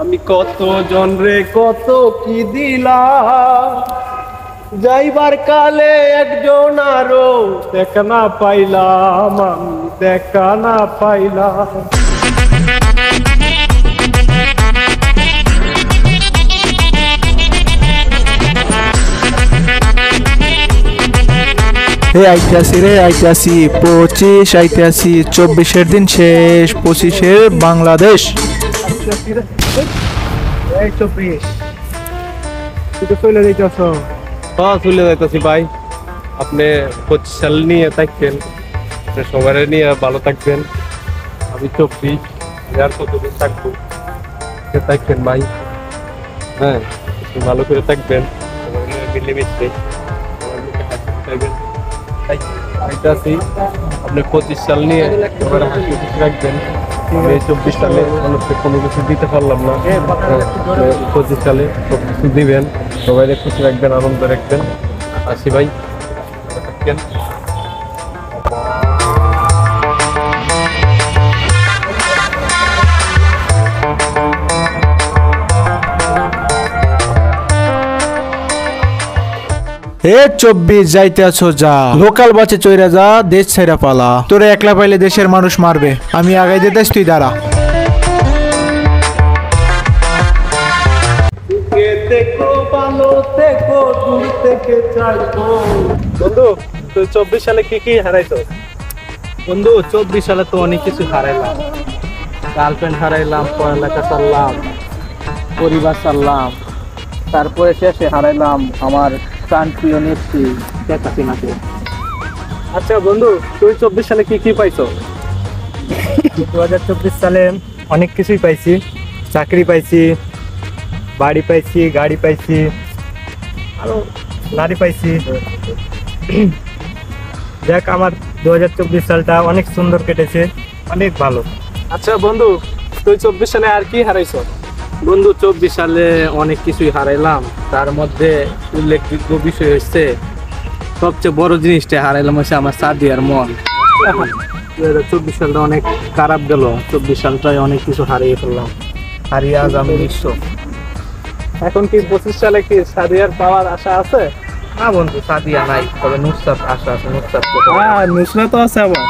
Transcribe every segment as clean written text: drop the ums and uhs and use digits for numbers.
আমি কত জনরে কত কি দিলাম, যাইবার কালে একজন আরো দেখা না পাইলাম, আমি দেখা না পাইলাম। আইতাছি রে আইতাছি 25 আইতাছি 24-এর দিন শেষ, 25-এর বাংলাদেশ। চলে যাইতেছি ভাই, আপনি 25 সাল নিয়ে থাকবেন, সবার নিয়ে ভালো থাকবেন। আমি 24 আর কতদিন থাকবো থাকবেন ভাই, হ্যাঁ ভালো করে থাকবেন, মিলেমিশে থাকবেন। আপনি 25 সাল নিয়ে হাসি খুশি রাখবেন। 24 সালে মানুষকে কোনো কিছু দিতে পারলাম না, 25 সালে সব কিছু দিবেন, সবাই খুশি রাখবেন, আনন্দ রাখবেন। আসি ভাই, থাকবেন। হে 24 যাইতে আছো যা, লোকাল বাসে চইরা যা, দেশ ছেড়া পালা। তোরে একলা পাইলে দেশের মানুষ মারবে, আমি আগাই দিতেছ, তুই দাঁড়া। বন্ধু তুই 24 সালে কি কি হারাইছো? বন্ধু 24 সালে তো অনেক কিছু হারাইলাম, গার্লফ্রেন্ড হারাইলাম, পড়ালেখা ছাড়লাম, পরিবার ছাড়লাম, তারপরে শেষে হারাইলাম আমার প্রাণপ্রিয় নেত্রী শেখ হাসিনাকে। আচ্ছা বন্ধু, তুই 24 সালে কি কি পাইছো? 2024 সালে অনেক কিছুই পাইছি, চাকরি পাইছি, বাড়ি পাইছি, গাড়ি পাইছি, আরো নারী পাইছি। দেখ আমার 2024 সালটা অনেক সুন্দর কেটেছে, অনেক ভালো। আচ্ছা বন্ধু, তুই 24 সালে আর কি হারাইছো? বন্ধু 24 সালে অনেক কিছুই হারাইলাম, তার মধ্যে উল্লেখযোগ্য বিষয় হচ্ছে, সবচেয়ে বড় জিনিসটা হারাইলাম হচ্ছে আমার সাদিয়ার মন। 2024 সালটা অনেক খারাপ গেল, 24 সালটায় অনেক কিছু হারিয়ে ফেললাম, হারিয়ে আজ আমি নিঃস্ব। এখন কি 25 সালে কি সাদিয়ার পাওয়ার আশা আছে? না বন্ধু, সাদিয়া নাই, তবে নুসরাত আশা আছে। নুসরাত নুসরাত তো আছে আমার।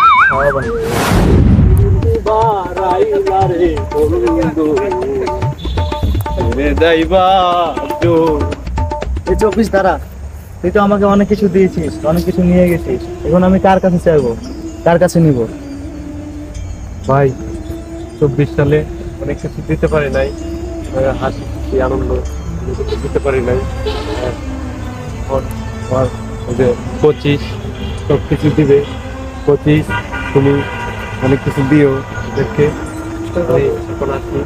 এই 24 দ্বারা তুই তো আমাকে অনেক কিছু দিয়েছিস, অনেক কিছু নিয়ে গেছিস, এখন আমি কার কাছে চাইবো, কার কাছে নিব? ভাই 24 সালে অনেক কিছু দিতে পারি নাই, হাসি খুশি আনন্দ দিতে পারি নাই। 25 সব কিছু দিবে, 25 তুমি অনেক কিছু দিও দেখে এখন আসি।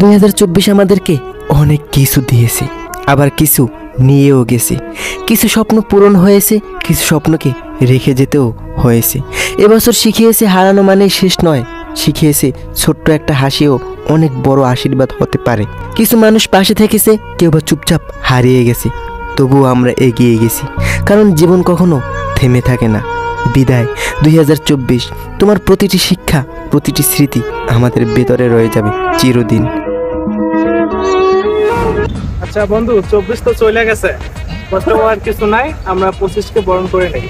দুই 2024 আমাদেরকে অনেক কিছু দিয়েছে, আবার কিছু নিয়েও গেছে। কিছু স্বপ্ন পূরণ হয়েছে, কিছু স্বপ্নকে রেখে যেতেও হয়েছে। এবছর শিখিয়েছে হারানো মানে শেষ নয়, শিখিয়েছে ছোট্ট একটা হাসিও অনেক বড় আশীর্বাদ হতে পারে। কিছু মানুষ পাশে থেকেছে, কেউ বা চুপচাপ হারিয়ে গেছে, তবুও আমরা এগিয়ে গেছি, কারণ জীবন কখনো থেমে থাকে না। বিদায় 2024, তোমার প্রতিটি শিক্ষা, প্রতিটি স্মৃতি আমাদের ভেতরে রয়ে যাবে চিরদিন। আচ্ছা বন্ধু, 24 তো চলে গেছে, কষ্ট হওয়ার কিছু নাই, আমরা 25কে বরণ করে নেই।